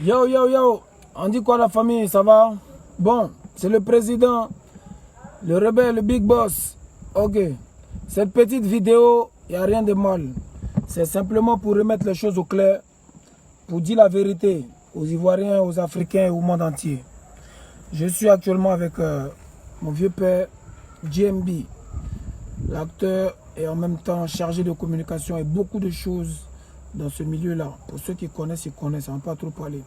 Yo, yo, yo, on dit quoi la famille, ça va? Bon, c'est le président, le rebelle, le big boss. Ok, cette petite vidéo, il n'y a rien de mal. C'est simplement pour remettre les choses au clair, pour dire la vérité aux Ivoiriens, aux Africains et au monde entier. Je suis actuellement avec mon vieux père, JMB, l'acteur et en même temps chargé de communication et beaucoup de choses dans ce milieu-là. Pour ceux qui connaissent, ils connaissent, on ne va pas trop parler.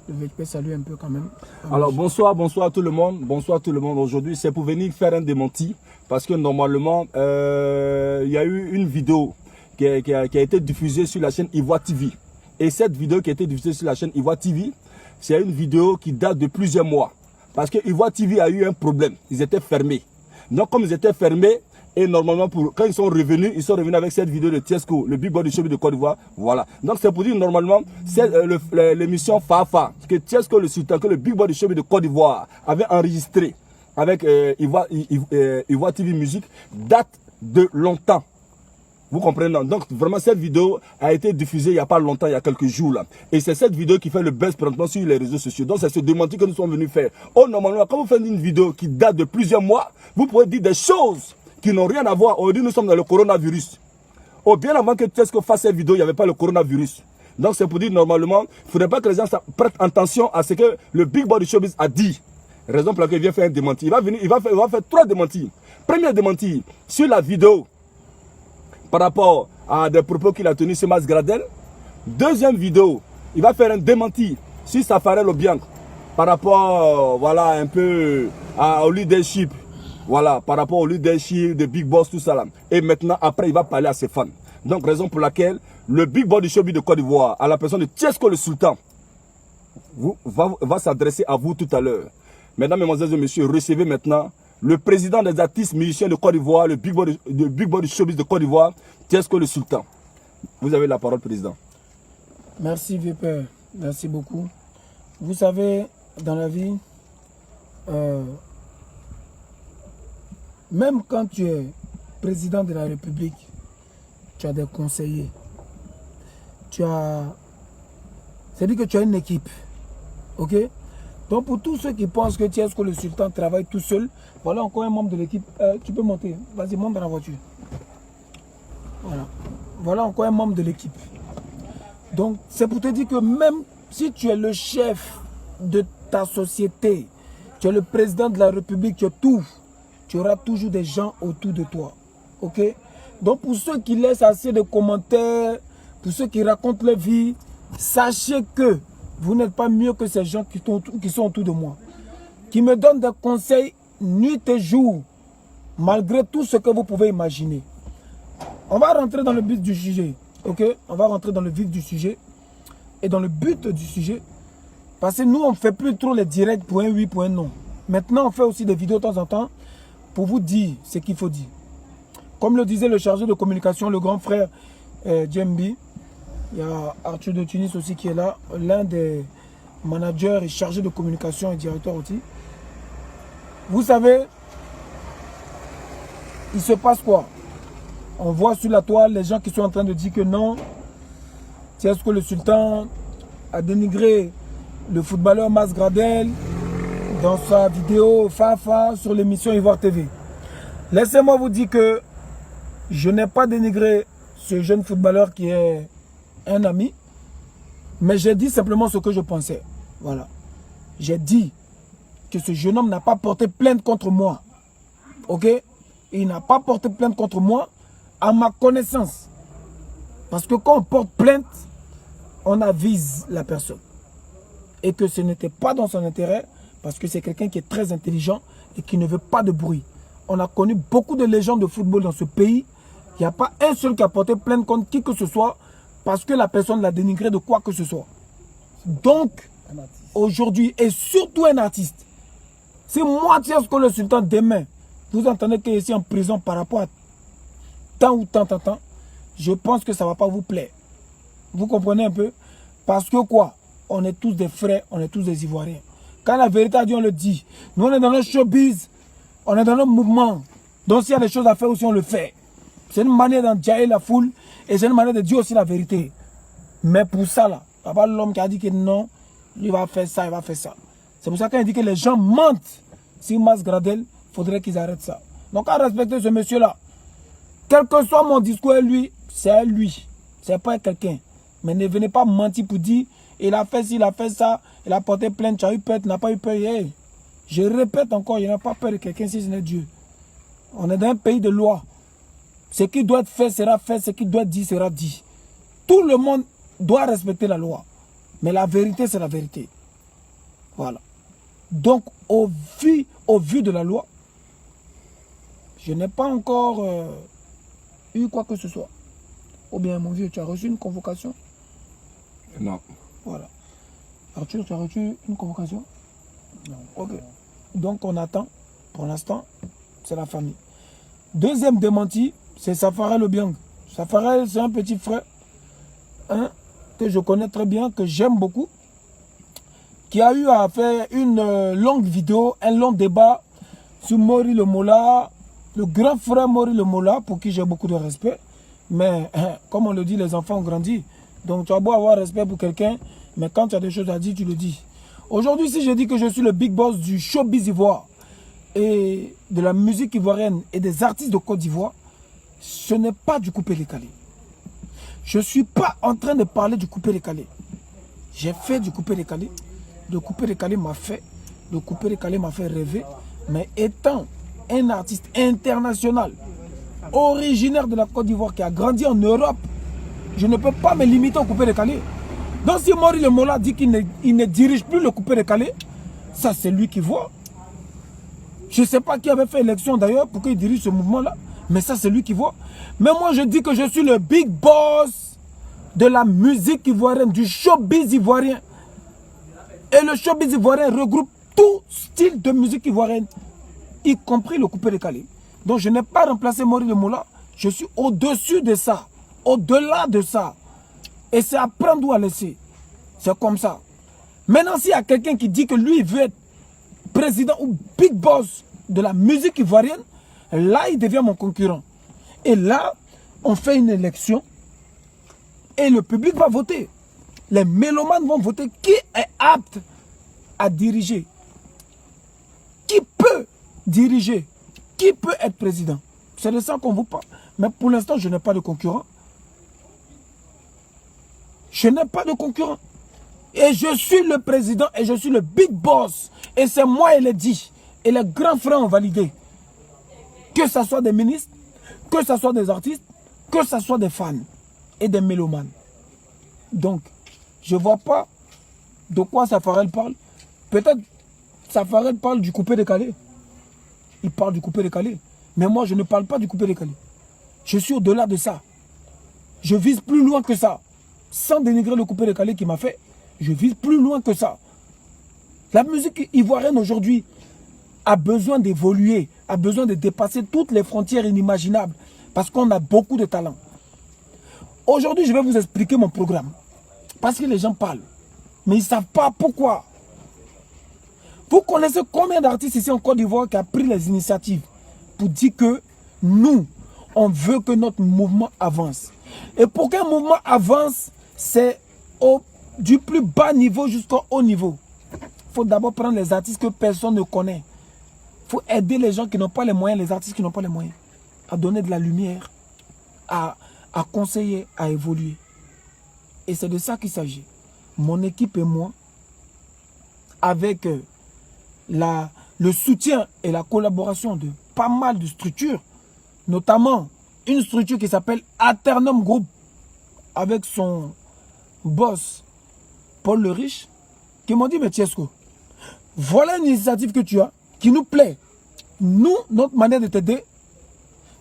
Le VP salue un peu quand même. Alors bonsoir tout le monde. Bonsoir tout le monde. Aujourd'hui, c'est pour venir faire un démenti. Parce que normalement, il y a eu une vidéo qui a été diffusée sur la chaîne Ivoire TV. Et cette vidéo qui a été diffusée sur la chaîne Ivoire TV, c'est une vidéo qui date de plusieurs mois. Parce que Ivoire TV a eu un problème. Ils étaient fermés. Donc comme ils étaient fermés, et normalement, quand ils sont revenus avec cette vidéo de Tiesco, le big boy du showbiz de Côte d'Ivoire. Voilà. Donc c'est pour dire normalement, c'est l'émission Fafa, que Tiesco le sultan, que le big boy du showbiz de Côte d'Ivoire avait enregistré avec Ivoire TV Musique, date de longtemps. Vous comprenez? Donc vraiment cette vidéo a été diffusée il n'y a pas longtemps, il y a quelques jours là. Et c'est cette vidéo qui fait le buzz présentement sur les réseaux sociaux. Donc c'est ce démenti que nous sommes venus faire. Oh normalement, quand vous faites une vidéo qui date de plusieurs mois, vous pouvez dire des choses qui n'ont rien à voir. Aujourd'hui, nous sommes dans le coronavirus. Oh, bien avant que Tiesco fasse cette vidéo, il n'y avait pas le coronavirus. Donc, c'est pour dire, normalement, il ne faudrait pas que les gens prêtent attention à ce que le big boy du showbiz a dit. Raison pour laquelle il vient faire un démenti. Il va faire trois démentis. Premier démenti, sur la vidéo, par rapport à des propos qu'il a tenus sur Mas Gradel. Deuxième vidéo, il va faire un démenti sur Safarel Obiang, par rapport, voilà, un peu au leadership. Voilà, par rapport au leadership, de Big Boss, tout ça là. Et maintenant, après, il va parler à ses fans. Donc, raison pour laquelle le Big Boss du showbiz de Côte d'Ivoire, à la personne de Tiesco le Sultan, va s'adresser à vous tout à l'heure. Mesdames, mesdemoiselles et messieurs, recevez maintenant le président des artistes musiciens de Côte d'Ivoire, le Big Boss du showbiz de Côte d'Ivoire, Tiesco le Sultan. Vous avez la parole, président. Merci, vieux père. Merci beaucoup. Vous savez, dans la vie, même quand tu es président de la République, tu as des conseillers. C'est-à-dire que tu as une équipe. Ok? Donc pour tous ceux qui pensent que Tiesco le Sultan travaille tout seul, voilà encore un membre de l'équipe. Tu peux monter. Vas-y, monte dans la voiture. Voilà. Voilà encore un membre de l'équipe. Donc c'est pour te dire que même si tu es le chef de ta société, tu es le président de la République, tu es tout. Tu auras toujours des gens autour de toi. Ok? Donc pour ceux qui laissent assez de commentaires, pour ceux qui racontent leur vie, sachez que vous n'êtes pas mieux que ces gens qui sont autour de moi. Qui me donnent des conseils nuit et jour, malgré tout ce que vous pouvez imaginer. On va rentrer dans le but du sujet. Ok? On va rentrer dans le vif du sujet. Et dans le but du sujet. Parce que nous, on ne fait plus trop les directs pour un oui, pour un non. Maintenant, on fait aussi des vidéos de temps en temps pour vous dire ce qu'il faut dire. Comme le disait le chargé de communication, le grand frère JMB, il y a Arthur de Tunis aussi qui est là, l'un des managers et chargés de communication et directeur aussi. Vous savez, il se passe quoi? On voit sur la toile les gens qui sont en train de dire que non, Tiesco le Sultan a dénigré le footballeur Mas Gradel dans sa vidéo Fafa sur l'émission Ivoire TV. Laissez-moi vous dire que je n'ai pas dénigré ce jeune footballeur qui est un ami, mais j'ai dit simplement ce que je pensais. Voilà. J'ai dit que ce jeune homme n'a pas porté plainte contre moi. Ok? Il n'a pas porté plainte contre moi à ma connaissance. Parce que quand on porte plainte, on avise la personne. Et que ce n'était pas dans son intérêt, parce que c'est quelqu'un qui est très intelligent et qui ne veut pas de bruit. On a connu beaucoup de légendes de football dans ce pays. Il n'y a pas un seul qui a porté plainte contre qui que ce soit parce que la personne l'a dénigré de quoi que ce soit. Donc, aujourd'hui, et surtout un artiste, si moi, Tiesco le Sultan, demain, vous entendez que je suis en prison par rapport à tant ou tant, je pense que ça ne va pas vous plaire. Vous comprenez un peu? Parce que quoi? On est tous des frères, on est tous des Ivoiriens. Quand la vérité a dit, on le dit. Nous, on est dans le showbiz, on est dans le mouvement. Donc, s'il y a des choses à faire aussi, on le fait. C'est une manière d'enjailler la foule et c'est une manière de dire aussi la vérité. Mais pour ça, là, papa l'homme qui a dit que non, Lui va faire ça, il va faire ça. C'est pour ça qu'il dit que les gens mentent sur Mas Gradel. Il faudrait qu'ils arrêtent ça. Donc à respecter ce monsieur-là. Quel que soit mon discours à lui, c'est à lui. C'est pas à quelqu'un. Mais ne venez pas mentir pour dire il a fait ci, il a fait ça, il a porté plainte, tu as eu peur, tu n'as pas eu peur. Hey, je répète encore, il n'a pas peur de quelqu'un si ce n'est Dieu. On est dans un pays de loi. Ce qui doit être fait sera fait, ce qui doit être dit sera dit. Tout le monde doit respecter la loi. Mais la vérité, c'est la vérité. Voilà. Donc, au vu de la loi, je n'ai pas encore eu quoi que ce soit. Ou bien, mon vieux, tu as reçu une convocation? Non. Voilà. Arthur, tu as reçu une convocation? Non. Ok. Donc, on attend. Pour l'instant, c'est la famille. Deuxième démenti, c'est Safarel Obiang. Safarel, c'est un petit frère hein, que je connais très bien, que j'aime beaucoup, qui a eu à faire une longue vidéo, un long débat sur Mori le Mola, le grand frère Mori le Mola, pour qui j'ai beaucoup de respect. Mais, comme on le dit, les enfants ont grandi. Donc, tu as beau avoir respect pour quelqu'un, mais quand tu as des choses à dire, tu le dis. Aujourd'hui, si je dis que je suis le big boss du showbiz ivoire et de la musique ivoirienne et des artistes de Côte d'Ivoire, ce n'est pas du coupé-décalé. Je ne suis pas en train de parler du coupé-décalé. J'ai fait du coupé-décalé. Le coupé-décalé m'a fait. Le coupé-décalé m'a fait rêver. Mais étant un artiste international, originaire de la Côte d'Ivoire, qui a grandi en Europe, je ne peux pas me limiter au coupé-décalé. Donc si Mori le Mola dit qu'il ne dirige plus le coupé-décalé, ça c'est lui qui voit. Je ne sais pas qui avait fait élection d'ailleurs pour qu'il dirige ce mouvement-là. Mais ça, c'est lui qui voit. Mais moi, je dis que je suis le big boss de la musique ivoirienne, du showbiz ivoirien. Et le showbiz ivoirien regroupe tout style de musique ivoirienne, y compris le coupé-décalé. Donc, je n'ai pas remplacé Mori le Mola. Je suis au-dessus de ça, au-delà de ça. Et c'est à prendre ou à laisser. C'est comme ça. Maintenant, s'il y a quelqu'un qui dit que lui, il veut être président ou big boss de la musique ivoirienne, là, il devient mon concurrent. Et là, on fait une élection et le public va voter. Les mélomanes vont voter qui est apte à diriger. Qui peut diriger? Qui peut être président? C'est de ça qu'on vous parle. Mais pour l'instant, je n'ai pas de concurrent. Je n'ai pas de concurrent. Et je suis le président et je suis le big boss. Et c'est moi et les 10. Et les grands frères ont validé. Que ce soit des ministres, que ce soit des artistes, que ce soit des fans et des mélomanes. Donc, je ne vois pas de quoi Safarel parle. Peut-être Safarel parle du coupé-décalé. Il parle du coupé-décalé. Mais moi, je ne parle pas du coupé-décalé. Je suis au-delà de ça. Je vise plus loin que ça. Sans dénigrer le coupé-décalé qui m'a fait, je vise plus loin que ça. La musique ivoirienne aujourd'hui a besoin d'évoluer, a besoin de dépasser toutes les frontières inimaginables parce qu'on a beaucoup de talent. Aujourd'hui, je vais vous expliquer mon programme parce que les gens parlent, mais ils ne savent pas pourquoi. Vous connaissez combien d'artistes ici en Côte d'Ivoire qui ont pris les initiatives pour dire que nous, on veut que notre mouvement avance. Et pour qu'un mouvement avance, c'est du plus bas niveau jusqu'au haut niveau. Il faut d'abord prendre les artistes que personne ne connaît. Il faut aider les gens qui n'ont pas les moyens, les artistes qui n'ont pas les moyens, à donner de la lumière, à conseiller, à évoluer. Et c'est de ça qu'il s'agit. Mon équipe et moi, avec le soutien et la collaboration de pas mal de structures, notamment une structure qui s'appelle Aternum Group, avec son boss, Paul le Riche, qui m'ont dit, mais Tiesco, voilà une initiative que tu as, qui nous plaît. Nous, notre manière de t'aider,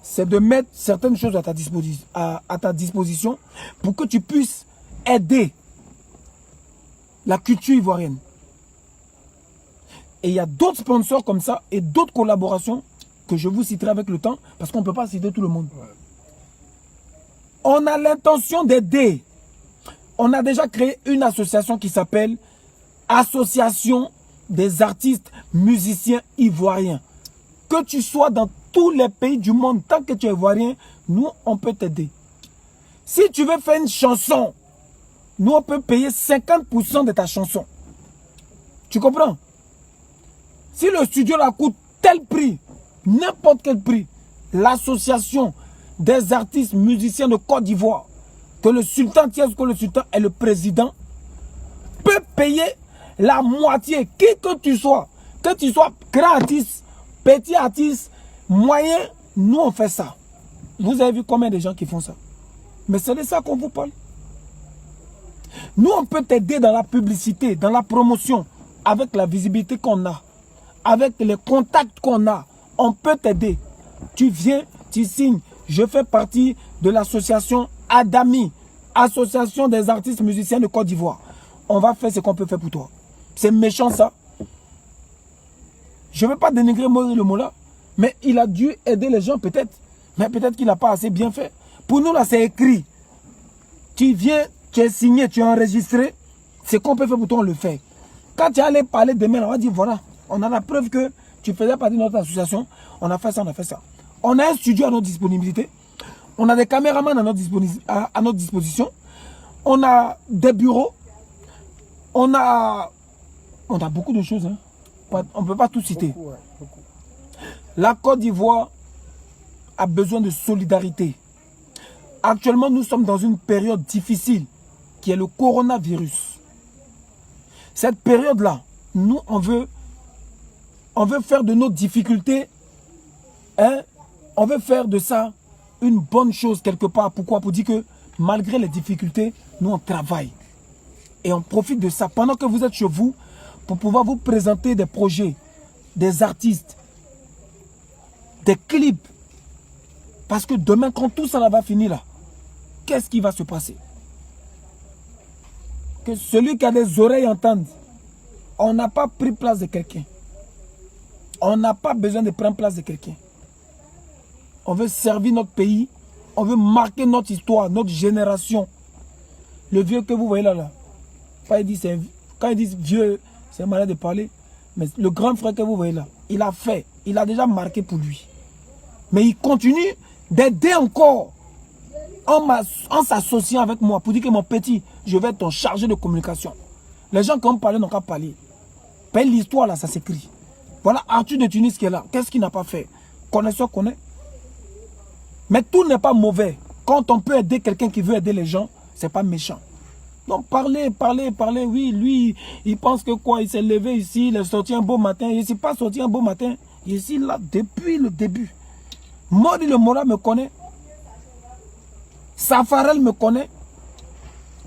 c'est de mettre certaines choses à ta disposition pour que tu puisses aider la culture ivoirienne. Et il y a d'autres sponsors comme ça et d'autres collaborations que je vous citerai avec le temps parce qu'on ne peut pas citer tout le monde. Ouais. On a l'intention d'aider. On a déjà créé une association qui s'appelle Association des artistes musiciens ivoiriens. Que tu sois dans tous les pays du monde, tant que tu es ivoirien, nous, on peut t'aider. Si tu veux faire une chanson, nous, on peut payer 50% de ta chanson. Tu comprends? Si le studio là coûte tel prix, n'importe quel prix, l'association des artistes musiciens de Côte d'Ivoire, que le sultan Tiesco, le sultan est le président, peut payer la moitié, qui que tu sois grand artiste, petit artiste, moyen, nous on fait ça. Vous avez vu combien de gens qui font ça? Mais c'est de ça qu'on vous parle. Nous on peut t'aider dans la publicité, dans la promotion, avec la visibilité qu'on a, avec les contacts qu'on a, on peut t'aider. Tu viens, tu signes. Je fais partie de l'association Adami, association des artistes musiciens de Côte d'Ivoire. On va faire ce qu'on peut faire pour toi. C'est méchant ça. Je ne veux pas dénigrer Maurice Le Mola, mais il a dû aider les gens peut-être. Mais peut-être qu'il n'a pas assez bien fait. Pour nous là, c'est écrit. Tu viens, tu es signé, tu es enregistré. Ce qu'on peut faire pour toi, on le fait. Quand tu allais parler demain, on va dire voilà, on a la preuve que tu faisais partie de notre association. On a fait ça, on a fait ça. On a un studio à notre disponibilité. On a des caméramans à notre disposition. On a des bureaux. On a beaucoup de choses. Hein. On ne peut pas tout citer. Beaucoup, ouais, beaucoup. La Côte d'Ivoire a besoin de solidarité. Actuellement, nous sommes dans une période difficile qui est le coronavirus. Cette période-là, nous, on veut faire de nos difficultés, hein, on veut faire de ça une bonne chose quelque part. Pourquoi? Pour dire que malgré les difficultés, nous, on travaille. Et on profite de ça pendant que vous êtes chez vous pour pouvoir vous présenter des projets, des artistes, des clips. Parce que demain, quand tout ça va finir là, qu'est-ce qui va se passer? Que celui qui a des oreilles entende. On n'a pas pris place de quelqu'un. On n'a pas besoin de prendre place de quelqu'un. On veut servir notre pays. On veut marquer notre histoire, notre génération. Le vieux que vous voyez là. Quand ils disent vieux, c'est malin de parler. Mais le grand frère que vous voyez là, il a fait. Il a déjà marqué pour lui. Mais il continue d'aider encore en s'associant avec moi pour dire que mon petit, je vais être ton chargé de communication. Les gens qui ont parlé n'ont qu'à parler. Mais l'histoire là, ça s'écrit. Voilà Arthur de Tunis qui est là. Qu'est-ce qu'il n'a pas fait? Connaisseur connaît. Mais tout n'est pas mauvais. Quand on peut aider quelqu'un qui veut aider les gens, c'est pas méchant. Donc parlez. Oui, lui, il pense que quoi? Il s'est levé ici, il est sorti un beau matin. Il n'est pas sorti un beau matin. Il est ici là depuis le début. Maurice Le Mola me connaît. Safarel me connaît.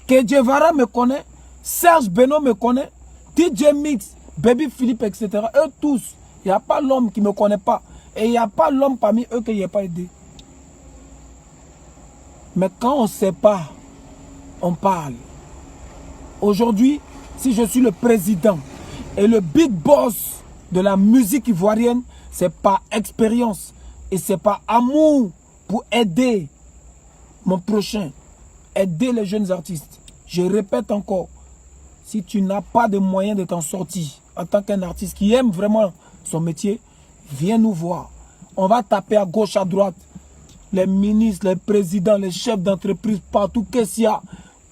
Kedjevara me connaît. Serge Beno me connaît. DJ Mix, Baby Philippe, etc. Eux tous, il n'y a pas l'homme qui ne me connaît pas. Et il n'y a pas l'homme parmi eux qui n'y a pas aidé. Mais quand on ne sait pas, on parle. Aujourd'hui, si je suis le président et le big boss de la musique ivoirienne, c'est par expérience et c'est par amour pour aider mon prochain, aider les jeunes artistes. Je répète encore, si tu n'as pas de moyens de t'en sortir en tant qu'un artiste qui aime vraiment son métier, viens nous voir. On va taper à gauche, à droite, les ministres, les présidents, les chefs d'entreprise, partout, qu'est-ce qu'il y a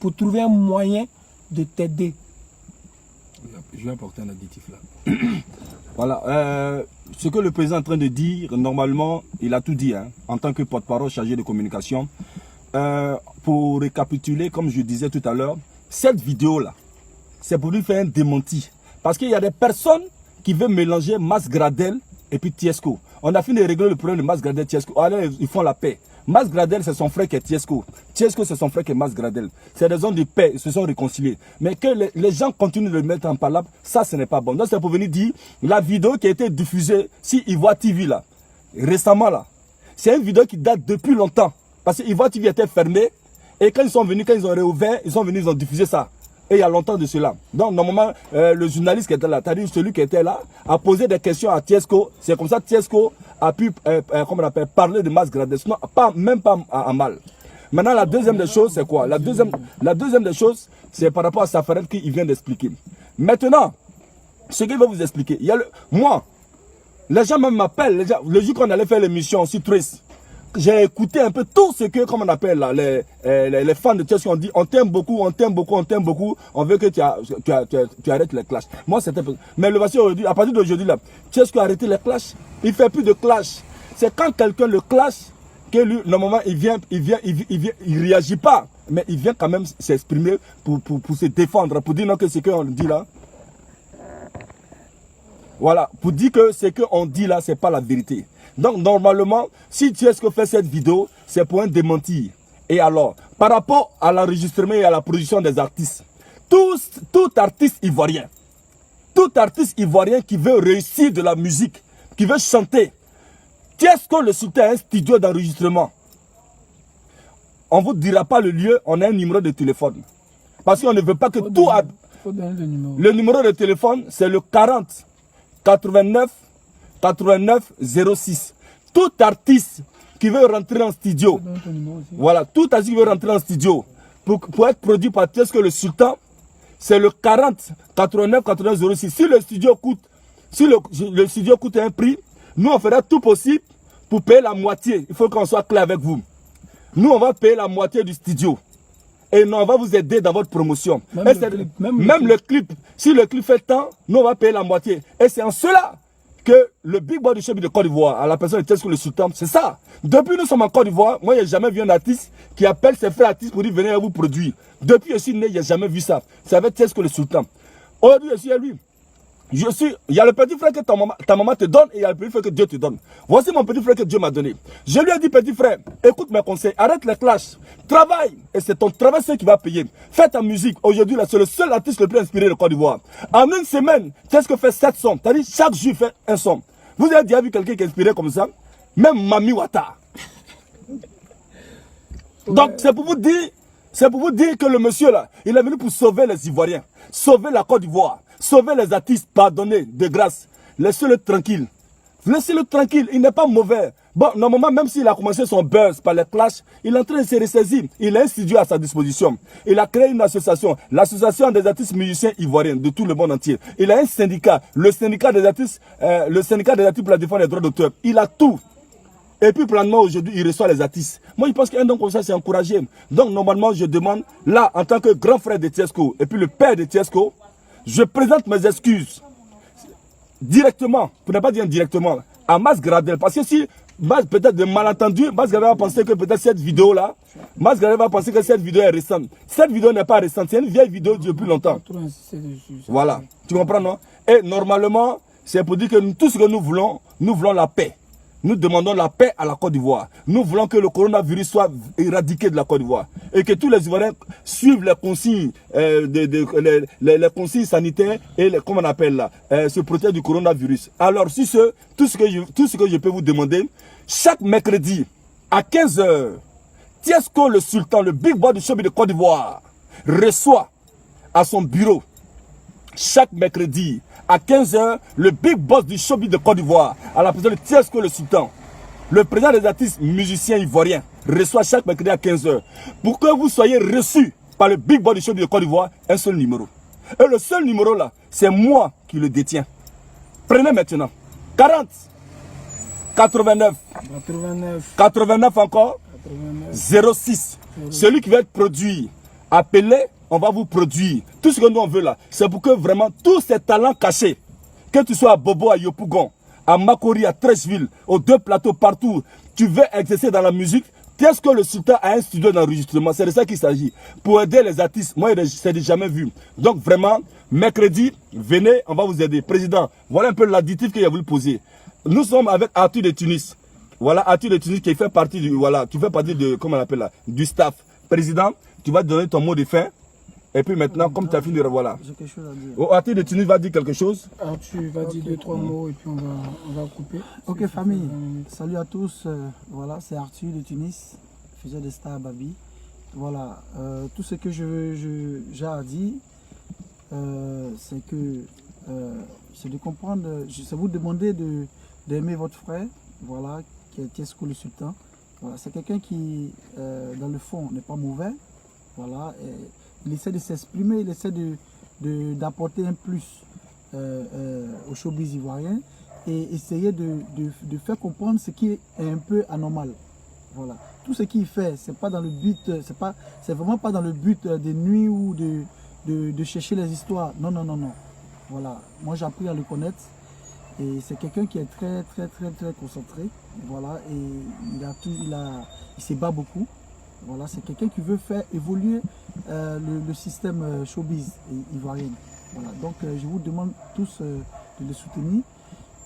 pour trouver un moyen de t'aider. Je vais apporter un additif là. Voilà, ce que le président est en train de dire, normalement, il a tout dit, hein, en tant que porte-parole chargé de communication. Pour récapituler, comme je disais tout à l'heure, cette vidéo-là, c'est pour lui faire un démenti. Parce qu'il y a des personnes qui veulent mélanger Mas Gradel et puis Tiesco. On a fini de régler le problème de Mas Gradel et Tiesco. Allez, ils font la paix. Mas Gradel, c'est son frère qui est Tiesco. Tiesco, c'est son frère qui est Mas Gradel. C'est des hommes de paix, ils se sont réconciliés. Mais que les gens continuent de le mettre en palabre, ça, ce n'est pas bon. Donc, c'est pour venir dire, la vidéo qui a été diffusée sur Ivoire TV, là, récemment, là, c'est une vidéo qui date depuis longtemps. Parce que Ivoire TV était fermé. Et quand ils sont venus, quand ils ont réouvert, ils sont venus, ils ont diffusé ça. Et il y a longtemps de cela. Donc, normalement, le journaliste qui était là, c'est-à-dire celui qui était là, a posé des questions à Tiesco. C'est comme ça que Tiesco a pu, comment on appelle, parler de Mas Gradel. Sinon, même pas à mal. Maintenant, la deuxième des choses, c'est quoi? La deuxième des choses, c'est par rapport à Safarel qu'il vient d'expliquer. Maintenant, ce qu'il veut vous expliquer, il y a moi, les gens même m'appellent, le jour qu'on allait faire l'émission aussi triste, j'ai écouté un peu tout ce que, comme on appelle là, les fans de Tchesco ont dit, on t'aime beaucoup, on t'aime beaucoup, on t'aime beaucoup, on veut que tu arrêtes les clashs. Moi, c'était... Mais le voici aujourd'hui, à partir d'aujourd'hui, là, Tchesco a arrêté les clashs, il ne fait plus de clash. C'est quand quelqu'un le clash, que lui, normalement, il réagit pas, mais il vient quand même s'exprimer pour se défendre, pour dire non que ce qu'on dit là, voilà, pour dire que ce qu'on dit là, c'est pas la vérité. Donc, normalement, si Tchesco fait cette vidéo, c'est pour un démenti. Et alors, par rapport à l'enregistrement et à la production des artistes, tout artiste ivoirien qui veut réussir de la musique, qui veut chanter, Tchesco le Sultan a un studio d'enregistrement. On ne vous dira pas le lieu, on a un numéro de téléphone. Parce qu'on ne veut pas que tout... Faut donner le numéro. Le numéro de téléphone, c'est le 40 89 89 06. Tout artiste qui veut rentrer en studio, voilà, tout artiste qui veut rentrer en studio pour être produit par Tchesco le Sultan, c'est le 40 89 89 06. Si le studio coûte un prix, nous on fera tout possible pour payer la moitié. Il faut qu'on soit clair avec vous. Nous on va payer la moitié du studio. Et nous, on va vous aider dans votre promotion. Même le clip, si le clip fait tant, nous, on va payer la moitié. Et c'est en cela que le Big Boy du showbiz de Côte d'Ivoire, à la personne de Tchesco le Sultan, c'est ça. Depuis nous sommes en Côte d'Ivoire, moi, je n'ai jamais vu un artiste qui appelle ses frères artistes pour dire venez vous produire. Depuis je suis né, je n'ai jamais vu ça. C'est avec Tchesco le Sultan. Aujourd'hui, je suis à lui. Il y a le petit frère que ta maman te donne et il y a le petit frère que Dieu te donne. Voici mon petit frère que Dieu m'a donné. Je lui ai dit, petit frère, écoute mes conseils, arrête les clashs, travaille. Et c'est ton travail qui va payer. Fais ta musique. Aujourd'hui, c'est le seul artiste le plus inspiré de Côte d'Ivoire. En une semaine, Tchesco fait 7 sons. C'est-à-dire, chaque jour, il fait un son. Vous avez déjà vu quelqu'un qui est inspiré comme ça? Même Mami Wata. Donc, c'est pour vous dire que le monsieur là, il est venu pour sauver les Ivoiriens, sauver la Côte d'Ivoire, sauver les artistes, pardonnez, de grâce. Laissez-le tranquille. Laissez-le tranquille, il n'est pas mauvais. Bon, normalement, même s'il a commencé son buzz par les clashs, il est en train de se ressaisir. Il a un studio à sa disposition. Il a créé une association, l'association des artistes musiciens ivoiriens de tout le monde entier. Il a un syndicat, le syndicat des artistes pour la défense des droits d'auteur. Il a tout. Et puis, planement, aujourd'hui, il reçoit les artistes. Moi, je pense qu'un don comme ça, c'est encouragé. Donc, normalement, je demande, là, en tant que grand frère de Tchesco, et puis le père de Tchesco, je présente mes excuses directement, pour ne pas dire indirectement, à Mas Gradel. Parce que si, peut-être de malentendu, Mas Gradel va penser que peut-être cette vidéo-là, Mas Gradel va penser que cette vidéo est récente. Cette vidéo n'est pas récente, c'est une vieille vidéo depuis longtemps. Voilà, tu comprends, non? Et normalement, c'est pour dire que tout ce que nous voulons la paix. Nous demandons la paix à la Côte d'Ivoire. Nous voulons que le coronavirus soit éradiqué de la Côte d'Ivoire. Et que tous les Ivoiriens suivent les consignes, les consignes sanitaires et comment on appelle là, se protègent du coronavirus. Alors, tout ce que je peux vous demander, chaque mercredi à 15 h, Tchesco le Sultan, le Big Boy du showbiz de Côte d'Ivoire, reçoit à son bureau, chaque mercredi, à 15 h, le big boss du showbiz de Côte d'Ivoire, à la présidence de Tchesco le Sultan, le président des artistes musiciens ivoiriens, reçoit chaque mercredi à 15 h, pour que vous soyez reçus par le big boss du showbiz de Côte d'Ivoire, un seul numéro. Et le seul numéro là, c'est moi qui le détiens. Prenez maintenant 40 89 89 encore 06. Celui qui va être produit, appelez. On va vous produire. Tout ce que nous on veut là, c'est pour que vraiment tous ces talents cachés, que tu sois à Bobo, à Yopougon, à Makori, à Trècheville, aux deux plateaux, partout, tu veux exercer dans la musique, Tchesco le Sultan a un studio d'enregistrement. C'est de ça qu'il s'agit. Pour aider les artistes, moi, je n'ai jamais vu. Donc vraiment, mercredi, venez, on va vous aider. Président, voilà un peu l'additif qu'il a voulu poser. Nous sommes avec Arthur de Tunis. Voilà, Arthur de Tunis qui fait partie du, voilà, qui fait partie de, comment on appelle là, du staff. Président, tu vas donner ton mot de fin. Et puis maintenant, comme tu as fini, voilà. J'ai quelque chose à dire. Oh, Arthur de Tunis va dire quelque chose. Arthur va dire 2-3 mots et puis on va couper. Ok famille, salut à tous. Voilà, c'est Arthur de Tunis, faiseur de Star Baby. Voilà, tout ce que j'ai à dire, c'est que c'est de comprendre, c'est vous demander d'aimer votre frère, voilà, qui est Tchesco le Sultan. Voilà, c'est quelqu'un qui, dans le fond, n'est pas mauvais. Voilà, et il essaie de s'exprimer, il essaie d'apporter un plus au showbiz ivoirien et essayer de faire comprendre ce qui est un peu anormal. Voilà. Tout ce qu'il fait, c'est pas dans le but, c'est vraiment pas dans le but de nuire ou de chercher les histoires. Non, non, non, non. Voilà. Moi, j'ai appris à le connaître. Et c'est quelqu'un qui est très, très, très, très concentré. Voilà. Et il se bat beaucoup. Voilà. C'est quelqu'un qui veut faire évoluer le système showbiz ivoirien. Voilà. Donc, je vous demande tous de le soutenir.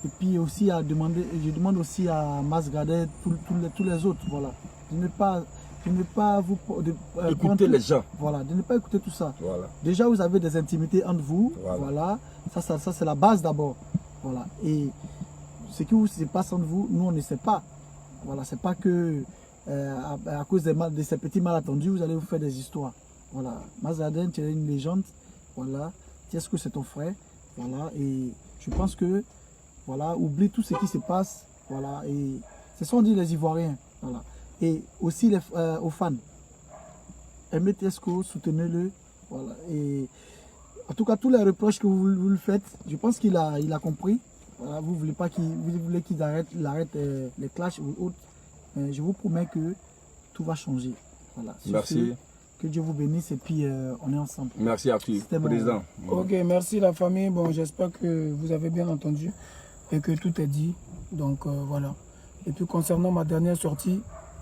Et puis aussi je demande aussi à Masgradel, tous les autres, voilà, de ne pas vous écouter les gens. Voilà, de ne pas écouter tout ça. Voilà. Déjà, vous avez des intimités entre vous, voilà. Ça c'est la base d'abord, voilà. Et ce qui se passe entre vous, nous on ne sait pas, voilà. C'est pas que à cause de ces petits malentendus, vous allez vous faire des histoires, voilà. Masgradel, tu es une légende, voilà. Est-ce que c'est ton frère, voilà. Et je pense que voilà, oublie tout ce qui se passe. Voilà, et ce sont dit les Ivoiriens. Voilà. Et aussi aux fans. Aimez Tiesco, soutenez-le. Voilà. Et en tout cas, tous les reproches que vous le faites, je pense qu'il a compris. Voilà, vous voulez qu'il arrête les clashs ou autres. Mais je vous promets que tout va changer. Voilà. Merci. Que Dieu vous bénisse et puis on est ensemble. Merci Arthur, président. Ok, merci la famille. Bon, j'espère que vous avez bien entendu et que tout est dit. Donc voilà. Et puis concernant ma dernière sortie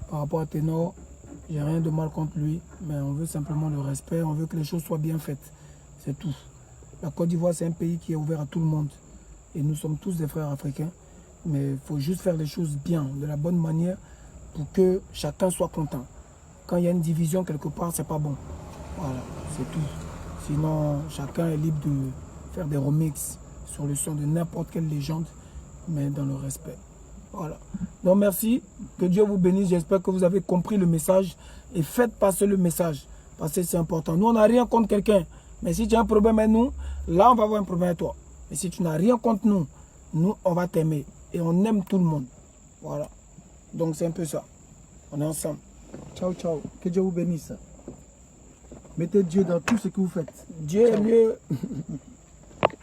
par rapport à Ténor, j'ai rien de mal contre lui, mais on veut simplement le respect, on veut que les choses soient bien faites. C'est tout. La Côte d'Ivoire, c'est un pays qui est ouvert à tout le monde. Et nous sommes tous des frères africains. Mais il faut juste faire les choses bien, de la bonne manière, pour que chacun soit content. Quand il y a une division quelque part, c'est pas bon. Voilà, c'est tout. Sinon, chacun est libre de faire des remixes sur le son de n'importe quelle légende, mais dans le respect. Voilà. Donc merci, que Dieu vous bénisse. J'espère que vous avez compris le message et faites passer le message parce que c'est important. Nous, on n'a rien contre quelqu'un, mais si tu as un problème avec nous, là, on va avoir un problème avec toi. Mais si tu n'as rien contre nous, nous, on va t'aimer et on aime tout le monde. Voilà. Donc c'est un peu ça. On est ensemble. Ciao, ciao. Que Dieu vous bénisse. Mettez Dieu dans tout ce que vous faites. Dieu est mieux.